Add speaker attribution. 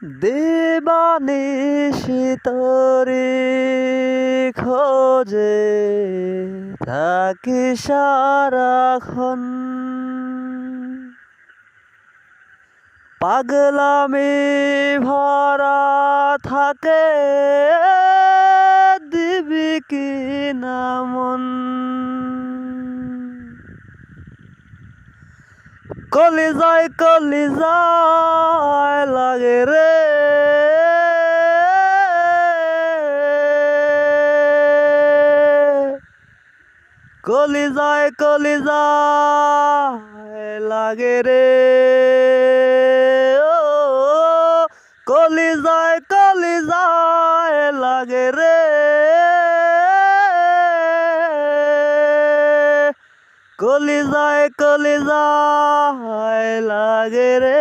Speaker 1: দিবানিশি তোরে খোঁজে থাকি সারাক্ষণ, পাগলামি ভরা থাকে দিবি কি না মন। কলিজায় লাগে রে কলিজায় লাগে রে ও কলিজায় লাগে রে কলিজায় লাগে রে।